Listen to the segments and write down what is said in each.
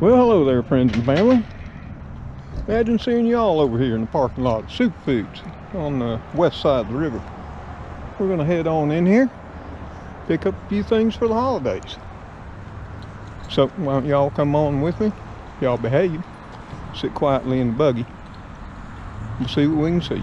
Well, hello there, friends and family. Imagine seeing you all over here in the parking lot of Superfoods on the west side of the river. We're going to head on in here, pick up a few things for the holidays. So why don't y'all come on with me? Y'all behave. Sit quietly in the buggy. We'll see what we can see.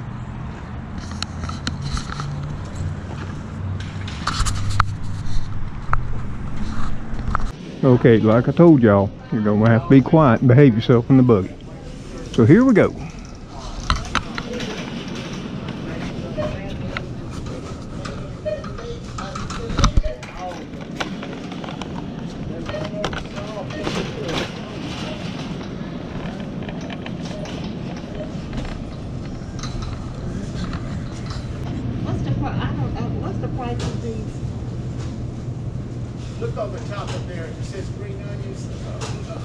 Okay, like I told y'all, you're going to have to be quiet and behave yourself in the buggy. So here we go. What's the price of these? Look on the top of there, it says green onions.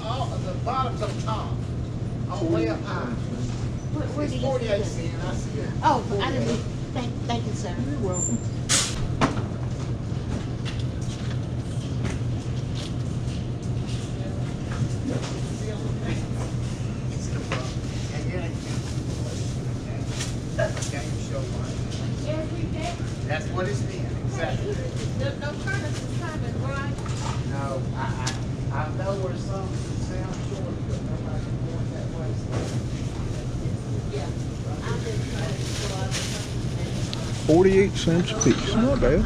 All the bottom's on top. All the way up high. Where It's do you 48 see cents. I see it. Oh, I didn't. Thank you, sir. You're welcome. That's what it's been, exactly. No furnace is coming, right? No, I know where some sound short, but nobody's going that way. Yeah. I've been trying to go out 48 cents a piece. Not bad.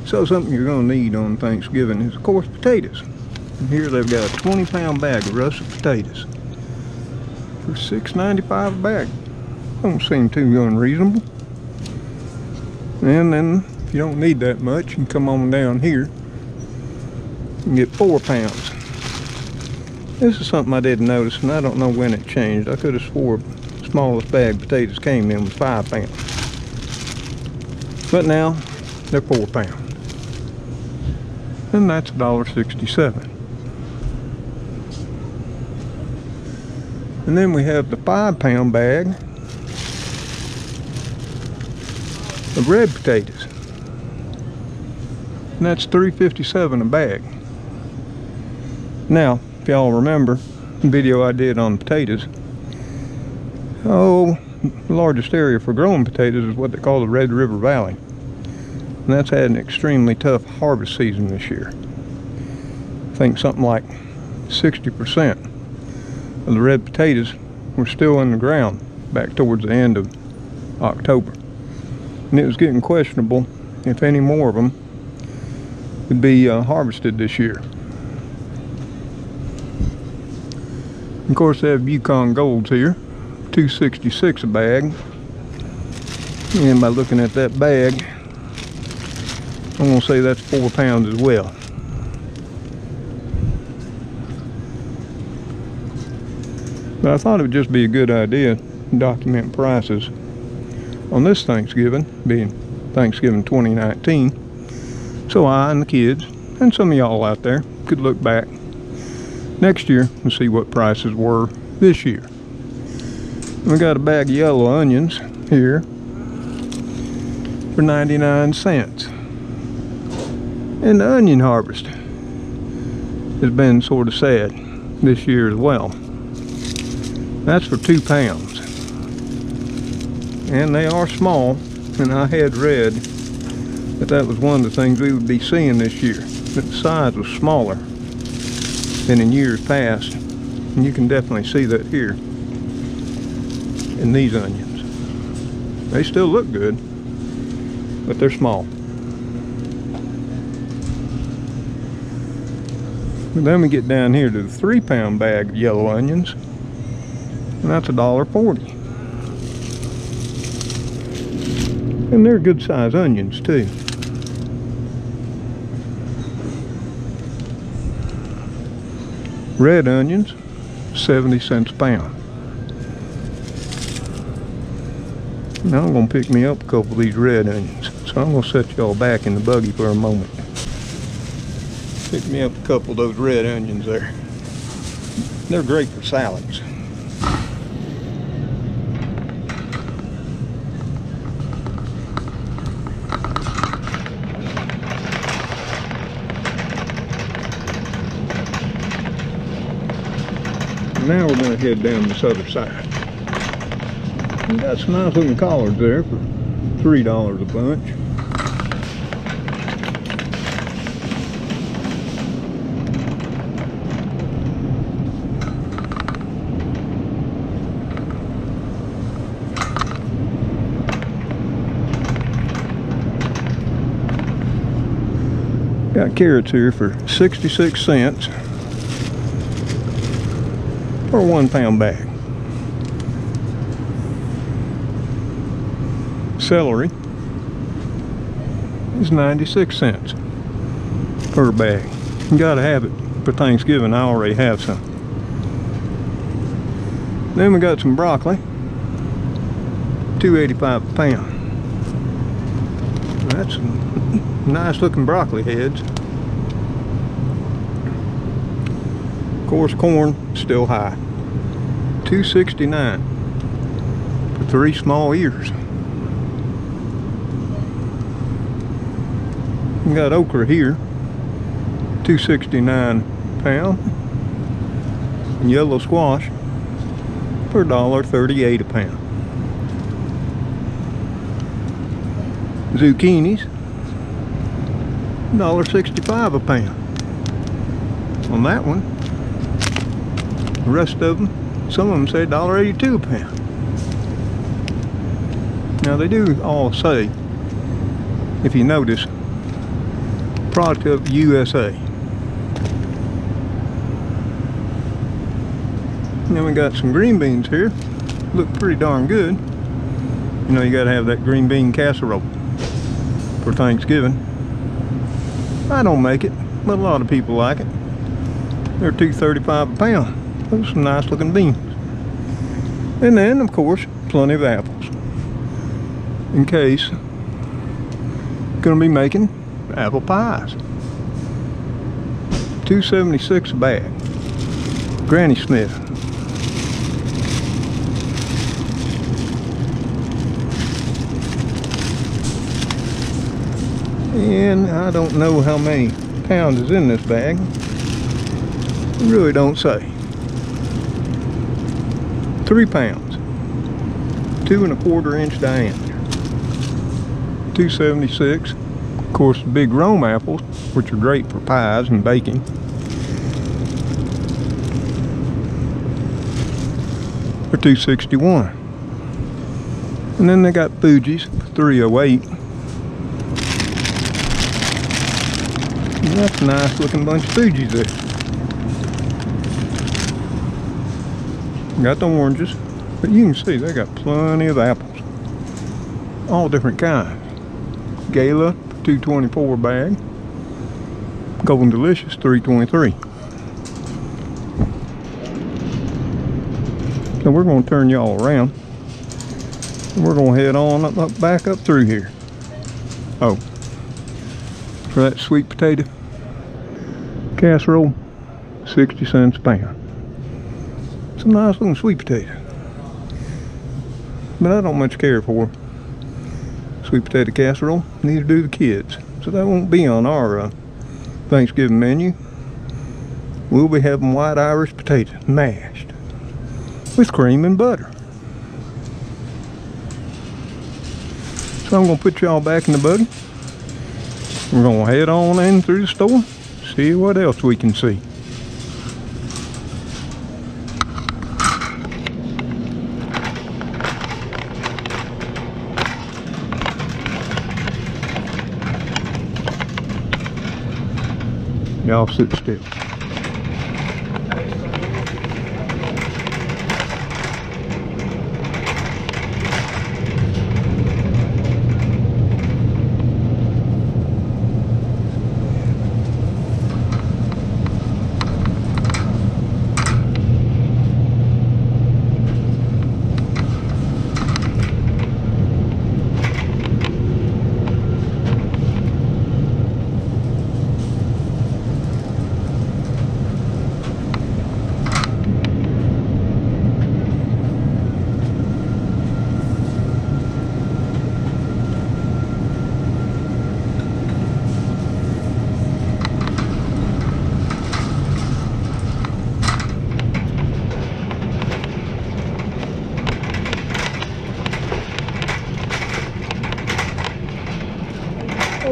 So something you're going to need on Thanksgiving is, of course, potatoes. And here they've got a 20-pound bag of russet potatoes for $6.95 a bag. Don't seem too unreasonable. And then, if you don't need that much, you can come on down here and get 4 pounds. This is something I didn't notice, and I don't know when it changed. I could have swore the smallest bag of potatoes came in was 5 pounds. But now, they're 4 pounds. And that's $1.67. And then we have the 5-pound bag of red potatoes. And that's $3.57 a bag. Now, if y'all remember the video I did on potatoes, the largest area for growing potatoes is what they call the Red River Valley. And that's had an extremely tough harvest season this year. I think something like 60% of the red potatoes were still in the ground back towards the end of October. And it was getting questionable if any more of them would be harvested this year. Of course, they have Yukon Golds here, $2.66 a bag. And by looking at that bag, I'm going to say that's 4 pounds as well. But I thought it would just be a good idea to document prices on this Thanksgiving, being Thanksgiving 2019. So I and the kids, and some of y'all out there, could look back next year and see what prices were this year. We got a bag of yellow onions here for 99 cents. And the onion harvest has been sort of sad this year as well. That's for 2 pounds. And they are small, and I had read that was one of the things we would be seeing this year, that the size was smaller than in years past. And you can definitely see that here in these onions. They still look good, but they're small. And then we get down here to the 3-pound bag of yellow onions, and that's $1.40. And they're good size onions too. Red onions, 70 cents a pound. Now I'm gonna pick me up a couple of these red onions. So I'm gonna set y'all back in the buggy for a moment. Pick me up a couple of those red onions there. They're great for salads. Now we're going to head down this other side. We got some nice looking collards there for $3 a bunch. Got carrots here for 66 cents. For a 1 pound bag. Celery is 96 cents per bag. You gotta have it for Thanksgiving. I already have some. Then we got some broccoli, $2.85 a pound. That's some nice looking broccoli heads. Of course, corn still high, $2.69 for 3 small ears. We got okra here, $2.69 a pound, and yellow squash for $1.38 a pound. Zucchinis, $1.65 a pound. On that one, the rest of them, some of them say $1.82 a pound. Now they do all say, if you notice, product of USA. And then we got some green beans here. Look pretty darn good. You know, you gotta have that green bean casserole for Thanksgiving. I don't make it, but a lot of people like it. They're $2.35 a pound. Those are some nice looking beans. And then, of course, plenty of apples. In case gonna be making apple pies. $2.76 a bag. Granny Smith. And I don't know how many pounds is in this bag. It really don't say. 3 pounds. 2 1/4 inch diameter. $2.76. Of course, the big Rome apples, which are great for pies and baking. For $2.61. And then they got Fuji's for $3.08. And that's a nice looking bunch of Fuji's there. Got the oranges, but you can see they got plenty of apples. All different kinds. Gala, $2.24 a bag. Golden Delicious, $3.23. So we're going to turn y'all around. And we're going to head on back up through here. Oh, for that sweet potato casserole, 60 cents a pound. Some nice looking sweet potato. But I don't much care for sweet potato casserole, neither do the kids. So that won't be on our Thanksgiving menu. We'll be having white Irish potatoes mashed with cream and butter. So I'm going to put y'all back in the buggy. We're going to head on in through the store, see what else we can see. Y'all sit still.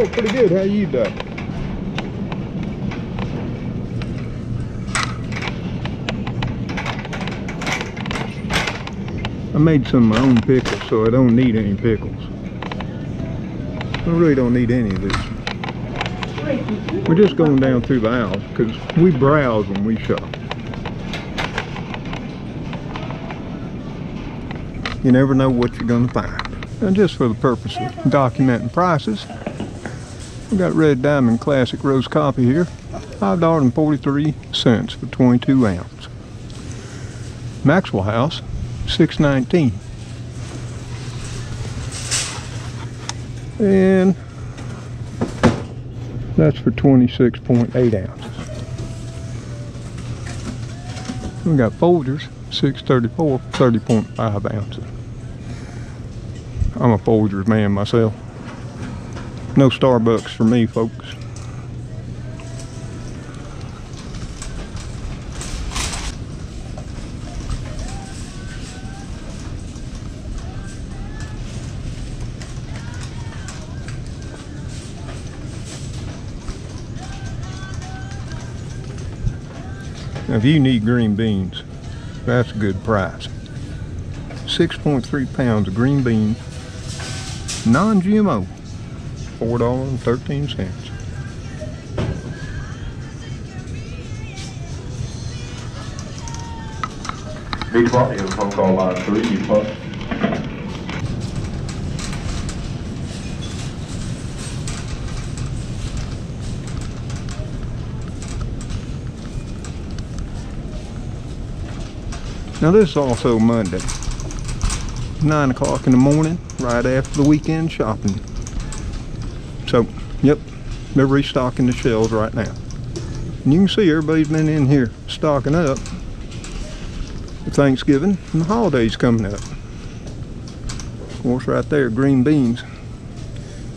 Oh, pretty good. How you doing? I made some of my own pickles, so I don't need any pickles. I really don't need any of this. We're just going down through the aisles because we browse when we shop. You never know what you're going to find. And just for the purpose of documenting prices, we got Red Diamond Classic Roast Coffee here, $5.43 for 22 ounce. Maxwell House, $6.19. And that's for 26.8 ounces. We got Folgers, $6.34, 30.5 ounces. I'm a Folgers man myself. No Starbucks for me, folks. Now, if you need green beans, that's a good price. 6.3 pounds of green beans, non-GMO, $4.13. Big Spot is phone call line 3, you plus. Now this is also Monday, 9 o'clock in the morning, right after the weekend shopping. So, yep, they're restocking the shelves right now. And you can see everybody's been in here stocking up for Thanksgiving and the holidays coming up. Of course, right there, green beans,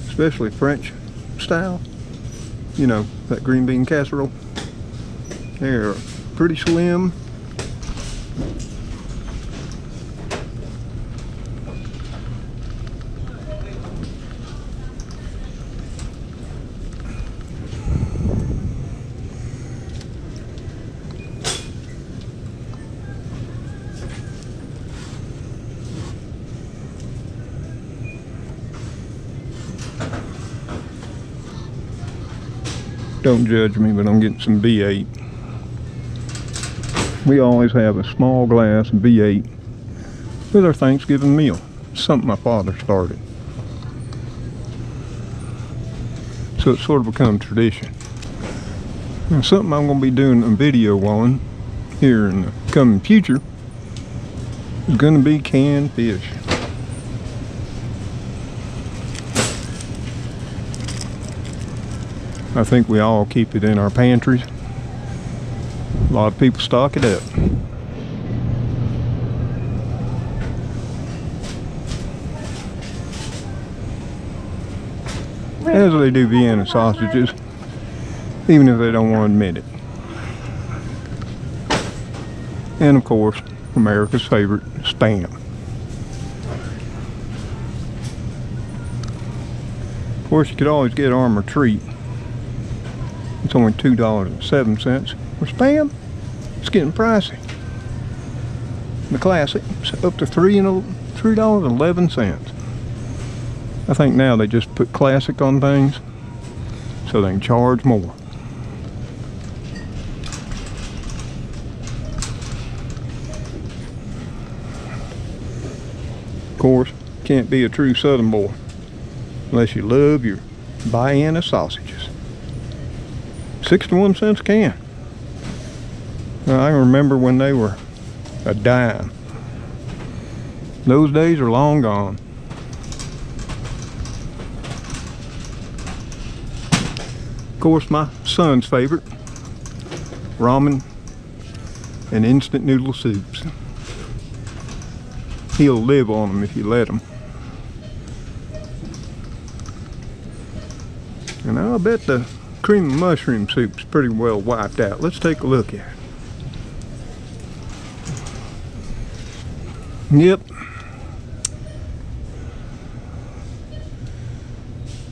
especially French style. You know, that green bean casserole. They're pretty slim. Don't judge me, but I'm getting some V8. We always have a small glass of V8 with our Thanksgiving meal. Something my father started. So it's sort of become tradition. Now, something I'm going to be doing a video on here in the coming future is going to be canned fish. I think we all keep it in our pantries. A lot of people stock it up. As they do Vienna sausages, even if they don't want to admit it. And of course, America's favorite, Spam. Of course, you could always get Armor Treat. It's only $2.07. For Spam, it's getting pricey. The classic is up to $3.11. I think now they just put classic on things so they can charge more. Of course, can't be a true Southern boy unless you love your Vienna sausages. 61 cents a can. Now, I remember when they were a dime. Those days are long gone. Of course, my son's favorite, ramen and instant noodle soups. He'll live on them if you let him. And I'll bet the cream and mushroom soup's pretty well wiped out. Let's take a look at it. Yep.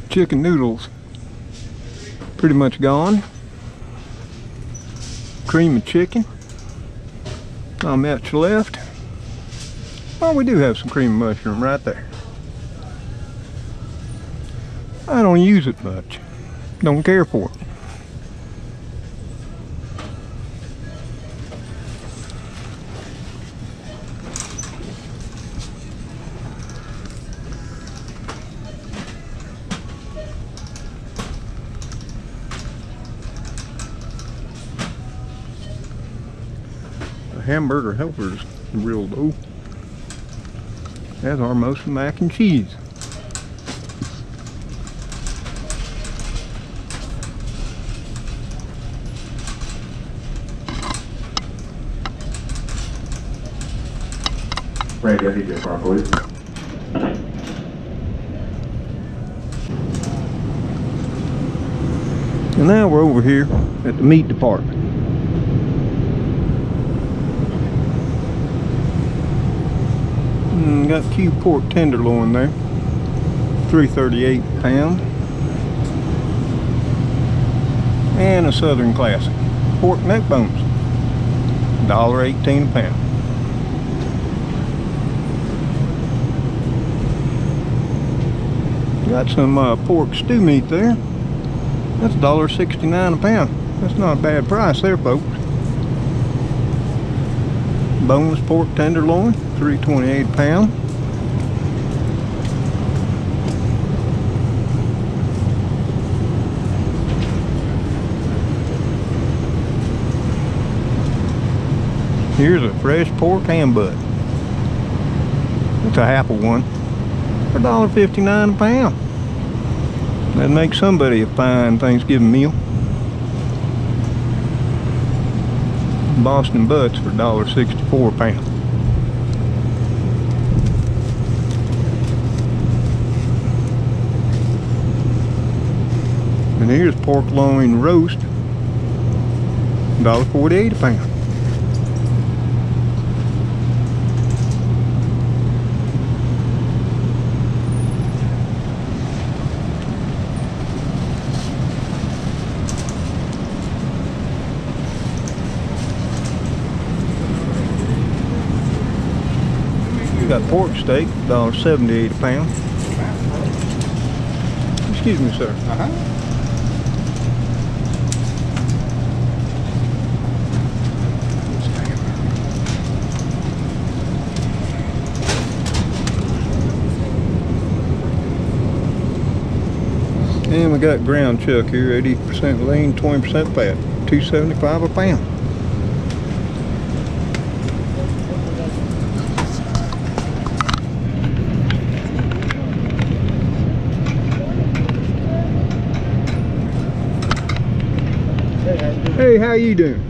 Chicken noodles pretty much gone. Cream of chicken. Not much left. Oh, we do have some cream of mushroom right there. I don't use it much. Don't care for it. The hamburger helper's real low. As are most of the mac and cheese. Randy, I need your car, please. And now we're over here at the meat department. Got cube pork tenderloin there, $3.38 a pound, and a Southern Classic pork neck bones, $1.18 a pound. Got some pork stew meat there. That's $1.69 a pound. That's not a bad price there, folks. Boneless pork tenderloin, $3.28 a pound. Here's a fresh pork ham butt. It's a apple one for $1.59 a pound. That makes somebody a fine Thanksgiving meal. Boston butts for $1.64 a pound. And here's pork loin roast, $1.48 a pound. Got pork steak, $1.78 a pound. Excuse me, sir. And we got ground chuck here, 80% lean, 20% fat, $2.75 a pound. Hey, how you doing?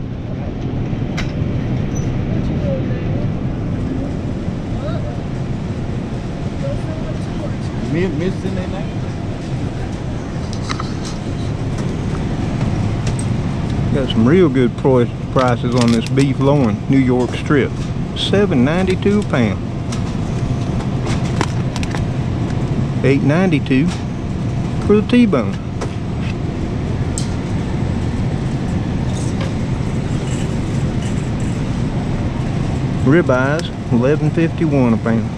Missing in there? Got some real good prices on this beef loin, New York strip, $7.92 a pound. $8.92 for the T-bone. Ribeyes, $11.51 a pound.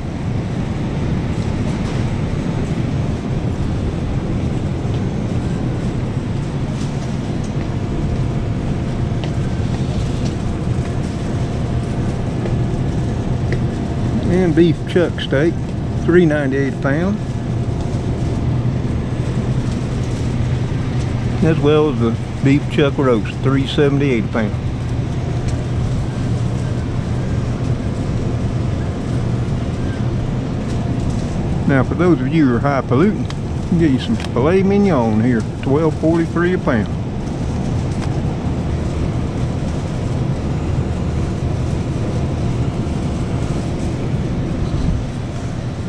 And beef chuck steak, $3.98 a pound. As well as the beef chuck roast, $3.78 a pound. Now, for those of you who are highfalutin, I'll get you some filet mignon here, $12.43 a pound.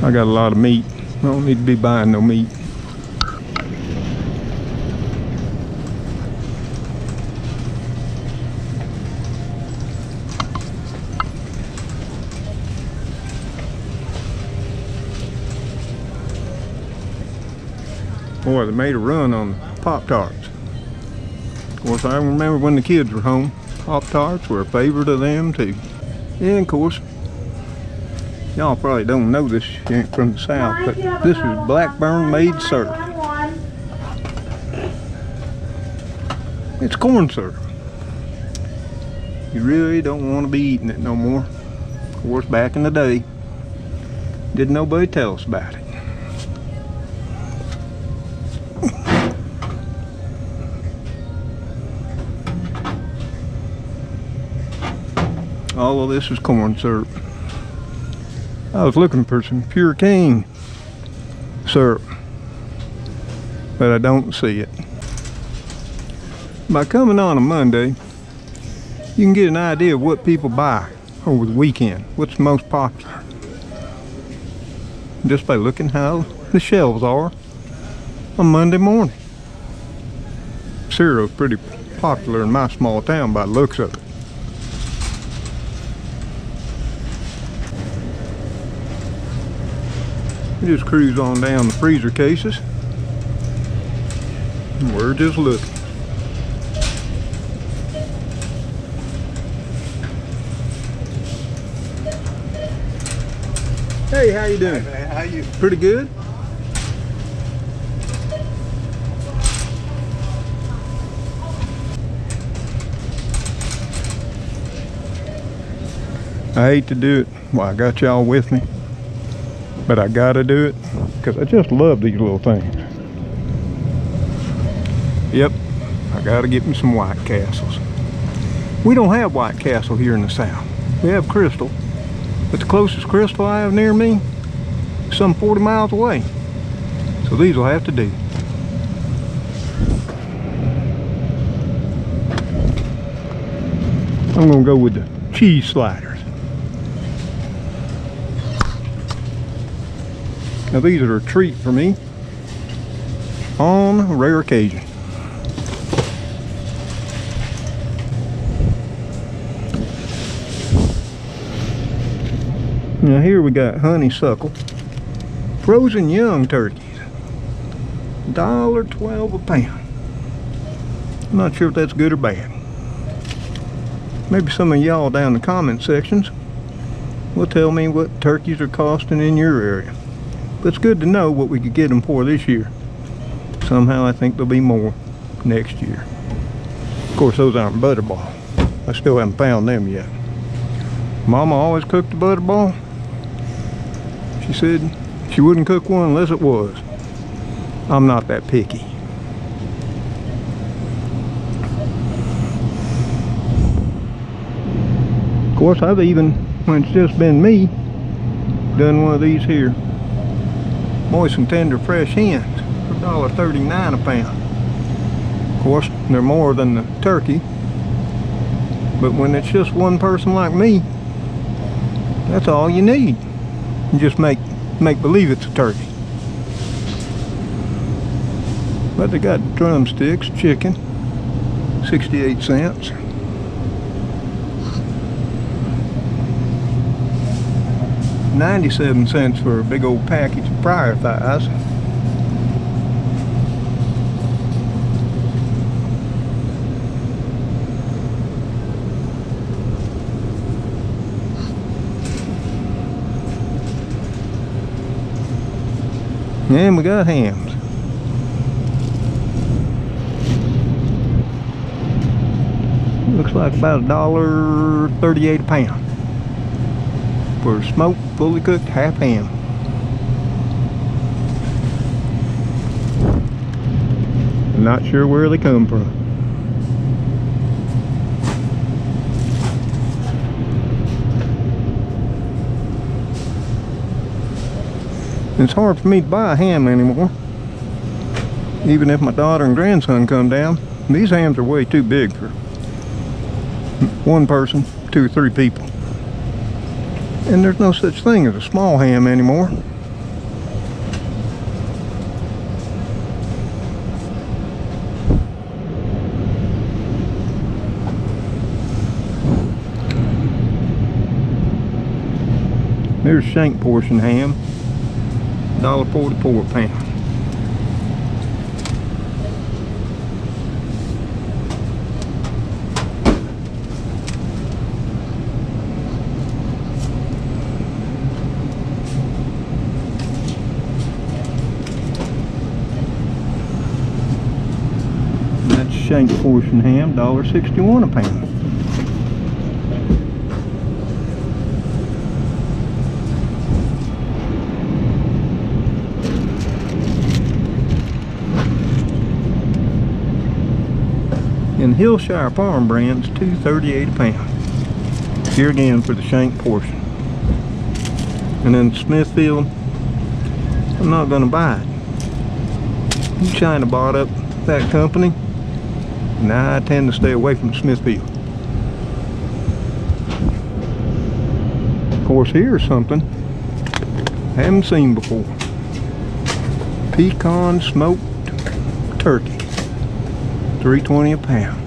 I got a lot of meat. I don't need to be buying no meat. Boy, they made a run on Pop-Tarts. Of course, I remember when the kids were home, Pop-Tarts were a favorite of them too. And of course, y'all probably don't know this, you ain't from the South, but this is Blackburn made syrup. It's corn syrup. You really don't want to be eating it no more. Of course, back in the day, didn't nobody tell us about it. All of this is corn syrup. I was looking for some pure cane syrup, but I don't see it. By coming on a Monday, you can get an idea of what people buy over the weekend, what's most popular, just by looking how the shelves are on Monday morning. Cereal's pretty popular in my small town by the looks of it. We just cruise on down the freezer cases, and we're just looking. Hey, how you doing? Hey man, how you? Pretty good? I hate to do it. Well, I got y'all with me, but I gotta do it because I just love these little things. Yep, I gotta get me some White Castles. We don't have White Castle here in the South. We have Crystal, but the closest Crystal I have near me is some 40 miles away. So these will have to do. I'm gonna go with the cheese sliders. Now these are a treat for me on a rare occasion. Now here we got honeysuckle, frozen young turkeys, $1.12 a pound. I'm not sure if that's good or bad. Maybe some of y'all down in the comment sections will tell me what turkeys are costing in your area. But it's good to know what we could get them for this year. Somehow I think there'll be more next year. Of course, those aren't butterball. I still haven't found them yet. Mama always cooked the butterball. She said she wouldn't cook one unless it was. I'm not that picky. Of course, I've even, when it's just been me, done one of these here. Moist and tender fresh hens for $1.39 a pound. Of course, they're more than the turkey, but when it's just one person like me, that's all you need. You just make believe it's a turkey. But they got drumsticks, chicken, 68 cents. $0.97 for a big old package of fryer thighs. And we got hams. Looks like about $1.38 a pound for a smoked, fully cooked half ham. I'm not sure where they come from. It's hard for me to buy a ham anymore. Even if my daughter and grandson come down, these hams are way too big for one person, 2 or 3 people. And there's no such thing as a small ham anymore. There's shank portion ham, $1.44 a pound. shank portion ham, $1.61 a pound. And Hillshire Farm brands, $2.38 a pound. Here again for the shank portion. And then Smithfield, I'm not gonna buy it. China bought up that company, and I tend to stay away from Smithfield. Of course, here's something I haven't seen before. Pecan smoked turkey, $3.20 a pound.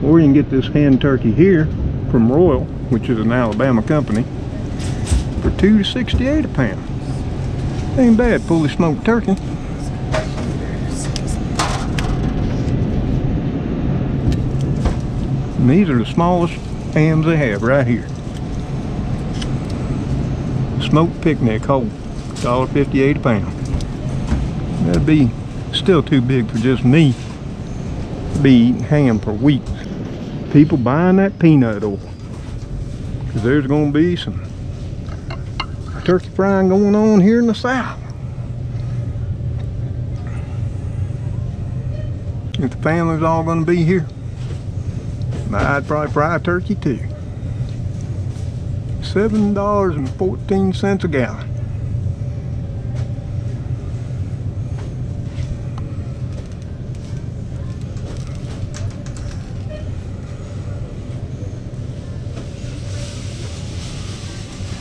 Or you can get this hen turkey here from Royal, which is an Alabama company, for $2.68 a pound. Ain't bad, fully smoked turkey. And these are the smallest hams they have right here. Smoked picnic whole, $1.58 a pound. That'd be still too big for just me to be eating ham for weeks. People buying that peanut oil, because there's going to be some turkey frying going on here in the South. If the family's all going to be here, I'd probably fry a turkey too. $7.14 a gallon.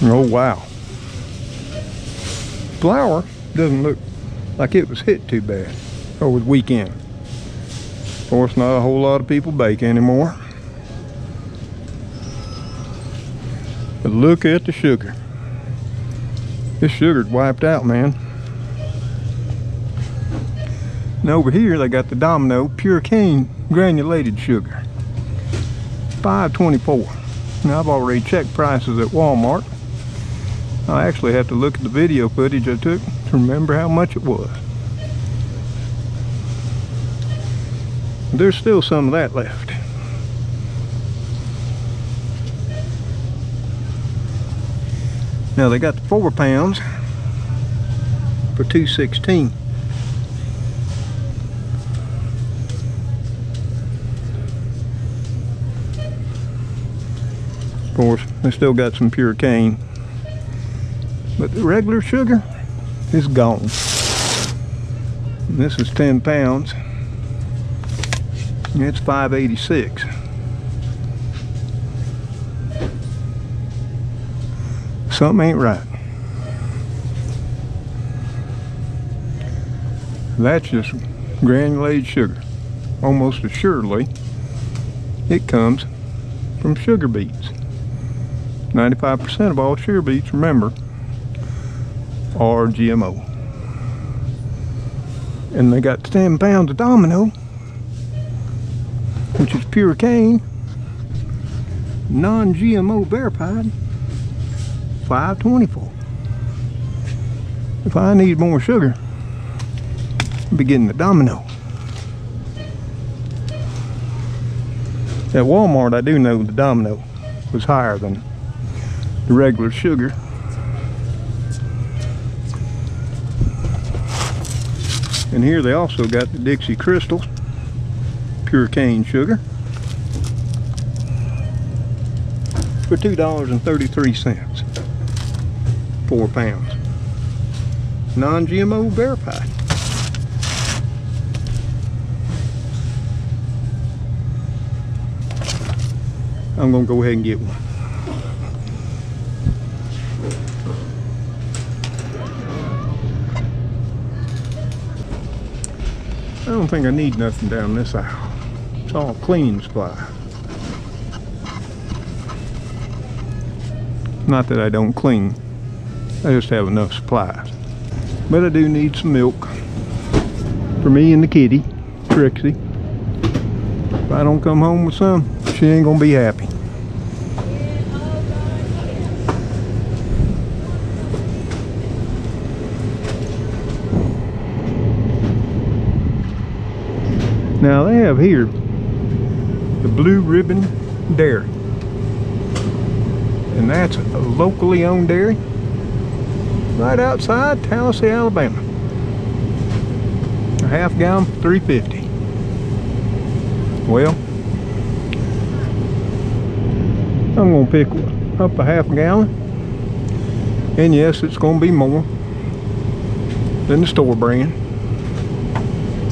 Oh wow. Flour doesn't look like it was hit too bad over the weekend. Of course, not a whole lot of people bake anymore. But look at the sugar. This sugar's wiped out, man. And over here they got the Domino pure cane granulated sugar, $5.24. Now I've already checked prices at Walmart. I actually have to look at the video footage I took to remember how much it was. There's still some of that left. Now they got the 4 pounds for $2.16. Of course, they still got some pure cane, but the regular sugar is gone. And this is 10 pounds. And it's $5.86. Something ain't right. That's just granulated sugar. Almost assuredly, it comes from sugar beets. 95% of all sugar beets, remember, are GMO. And they got 10 pounds of Domino, which is pure cane, non-GMO verified, $5.24. If I need more sugar, I'll be getting the Domino. At Walmart, I do know the Domino was higher than the regular sugar. And here they also got the Dixie Crystals pure cane sugar for $2.33, 4 pounds, non-GMO verified. I'm gonna go ahead and get one. I don't think I need nothing down this aisle. It's all cleaning supply. Not that I don't clean, I just have enough supplies. But I do need some milk for me and the kitty, Trixie. If I don't come home with some, she ain't gonna be happy. Now they have here the Blue Ribbon Dairy, and that's a locally owned dairy right outside Tallahassee, Alabama. A half gallon for $3.50. Well, I'm gonna pick up a half gallon, and yes, it's gonna be more than the store brand.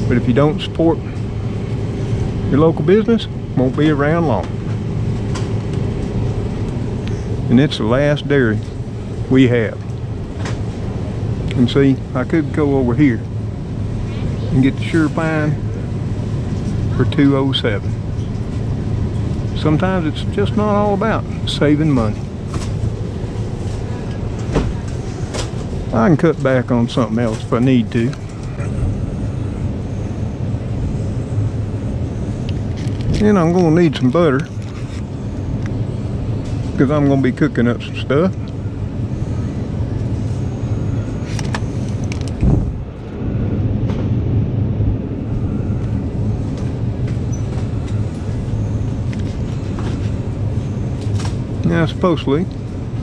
But if you don't support your local business, won't be around long. And it's the last dairy we have. And see, I could go over here and get the Sure Pine for $2.07. Sometimes it's just not all about saving money. I can cut back on something else if I need to. And I'm going to need some butter, because I'm going to be cooking up some stuff. Now supposedly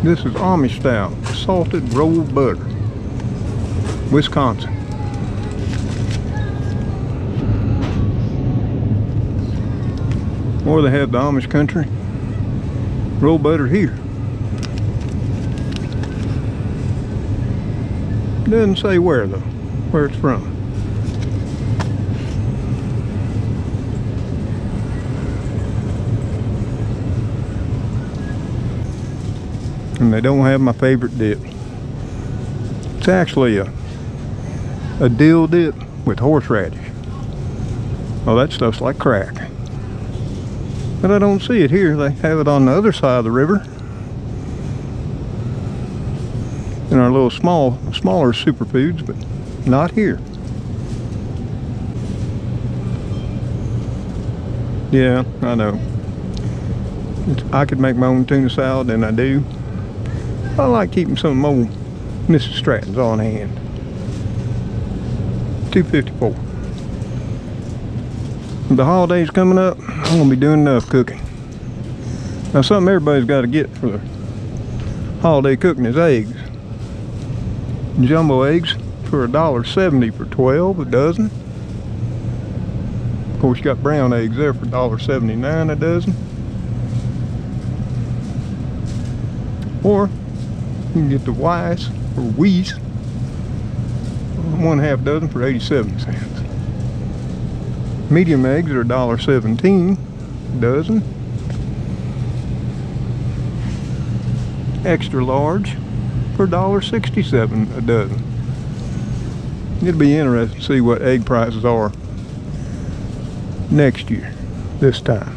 this is Amish style salted rolled butter, Wisconsin. Or they have the Amish country rolled butter here. Doesn't say where though, where it's from. And they don't have my favorite dip. It's actually a dill dip with horseradish. Oh, that stuff's like crack. But I don't see it here. They have it on the other side of the river, in our little smaller superfoods, but not here. Yeah, I know. I could make my own tuna salad, and I do. I like keeping some more Mrs. Stratton's on hand. $2.54. With the holidays coming up, I'm gonna be doing enough cooking. Now, something everybody's got to get for the holiday cooking is eggs. Jumbo eggs for $1.70 for 12 a dozen. Of course, you got brown eggs there for $1.79 a dozen. Or you can get the Weiss or Weiss, 1/2 dozen for 87 cents. Medium eggs are $1.17 a dozen. Extra large for $1.67 a dozen. It'll be interesting to see what egg prices are next year, this time.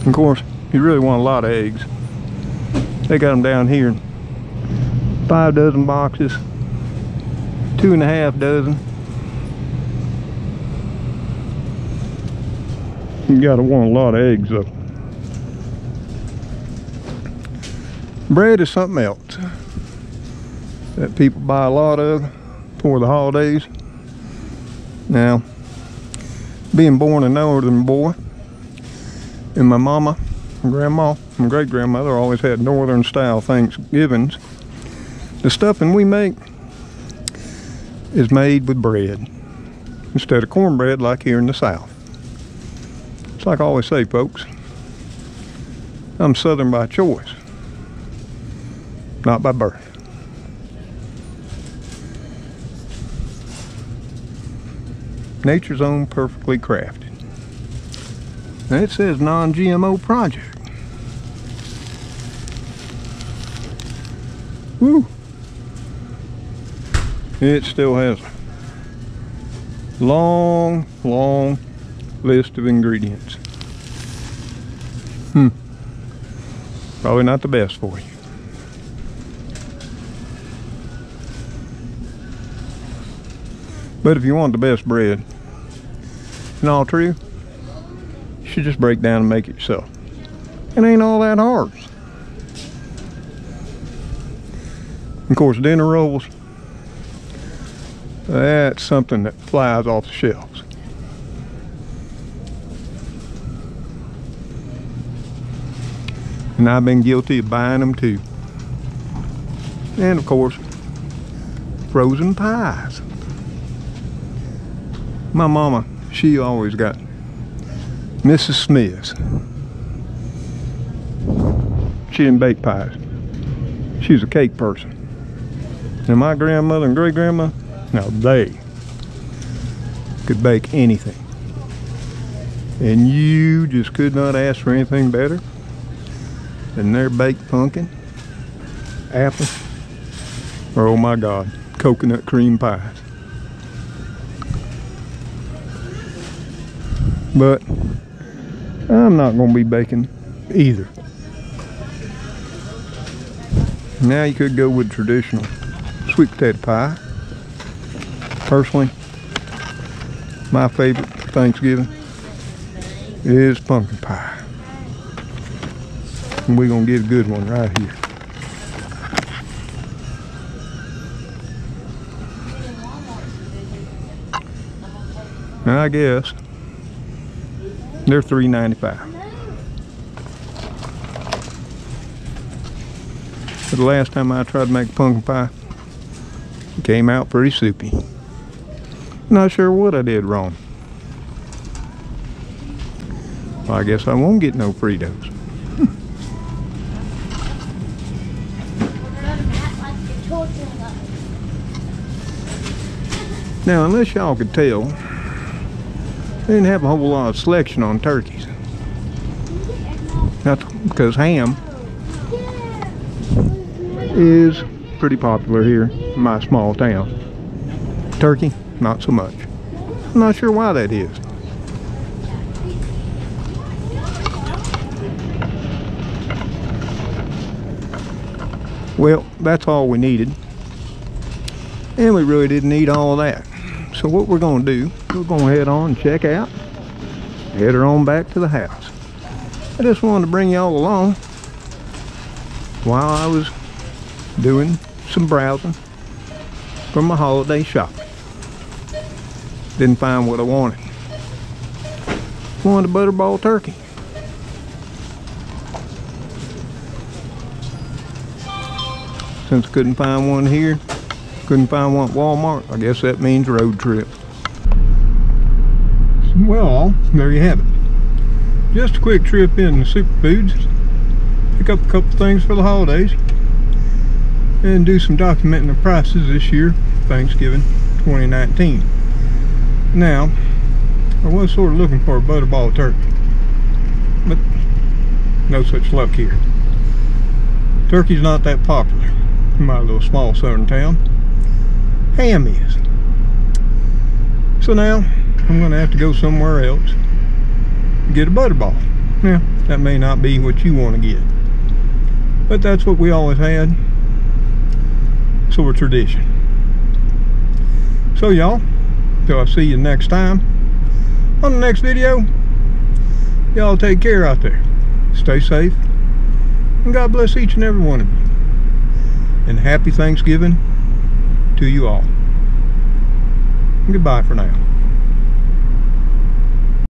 Of course, you really want a lot of eggs. They got them down here in 5 dozen boxes, 2.5 dozen. You gotta want a lot of eggs though. Bread is something else that people buy a lot of for the holidays. Now, being born a northern boy, and my mama, my grandma, my great grandmother always had northern style Thanksgivings. The stuffing we make is made with bread instead of cornbread like here in the South. It's like I always say, folks, I'm Southern by choice, not by birth. Nature's own perfectly crafted. Now it says non-GMO project. Woo! It still has a long list of ingredients. Probably not the best for you. But if you want the best bread, in all true, you should just break down and make it yourself. It ain't all that hard. Of course, dinner rolls, that's something that flies off the shelves. And I've been guilty of buying them too. And of course, frozen pies. My mama, she always got Mrs. Smith's. She didn't bake pies. She's a cake person. And my grandmother and great grandma, now they could bake anything. And you just could not ask for anything better than their baked pumpkin, apple, or oh my God, coconut cream pies. But I'm not going to be baking either. Now you could go with traditional sweet potato pie. Personally, my favorite for Thanksgiving is pumpkin pie. And we're going to get a good one right here. And I guess they're $3.95. But the last time I tried to make pumpkin pie, it came out pretty soupy. Not sure what I did wrong. Well, I guess I won't get no Fritos. Now, unless y'all could tell, they didn't have a whole lot of selection on turkeys. That's because ham is pretty popular here in my small town. Turkey, not so much. I'm not sure why that is. Well, that's all we needed. And we really didn't need all that. So what we're going to do, we're going to head on and check out. Head her on back to the house. I just wanted to bring y'all along while I was doing some browsing for my holiday shopping. Didn't find what I wanted. Wanted a butterball turkey. Since I couldn't find one here, couldn't find one at Walmart, I guess that means road trip. Well, there you have it. Just a quick trip in the superfoods. Pick up a couple things for the holidays. And do some documenting the prices this year, Thanksgiving 2019. Now, I was sort of looking for a butterball turkey, but no such luck here. Turkey's not that popular in my little small southern town. Ham is. So now, I'm going to have to go somewhere else to get a butterball. Now, that may not be what you want to get, but that's what we always had. So we're tradition. So y'all, till I see you next time on the next video, y'all take care out there. Stay safe. And God bless each and every one of you. And happy Thanksgiving to you all. Goodbye for now.